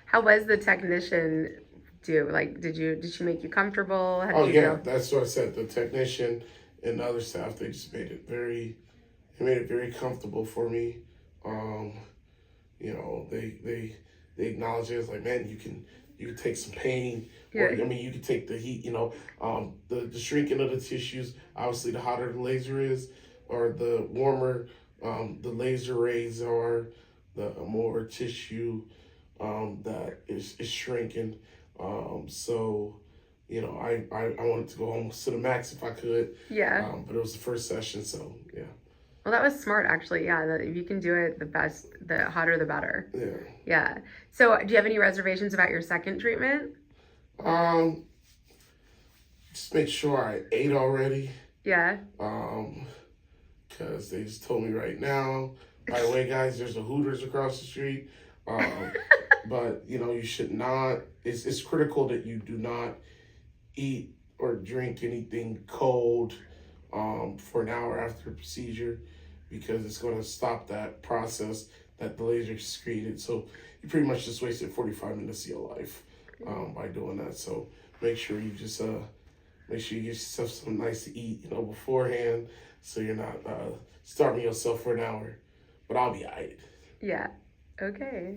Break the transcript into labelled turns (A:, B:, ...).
A: How was the technician do? Like, did she make you comfortable? How
B: Oh
A: did you
B: yeah,
A: feel?
B: that's what I said. The technician and the other staff, they just made it very comfortable for me. Um, you know, they acknowledge it as like, man, you can take some pain, or
A: Yeah.
B: I mean, you can take the heat. You know, the shrinking of the tissues. Obviously, the hotter the laser is, or the warmer the laser rays are, the more tissue that is shrinking. So, you know, I wanted to go almost to the max if I could,
A: Yeah.
B: but it was the first session, so yeah,
A: Well, that was smart, actually. Yeah, that if you can do it, the best, the hotter, the better.
B: yeah.
A: Yeah. So, do you have any reservations about your second treatment?
B: Um, just make sure I ate already.
A: Yeah.
B: Um, because they just told me right now. By the way, guys, there's a Hooters across the street. Um, but you know, you should not. It's critical that you do not eat or drink anything cold for an hour after the procedure, because it's going to stop that process that the laser excreted. So you pretty much just wasted 45 minutes of your life by doing that. So make sure you just make sure you get yourself something nice to eat, you know, beforehand, so you're not starving yourself for an hour. But I'll be alright.
A: Yeah. Okay.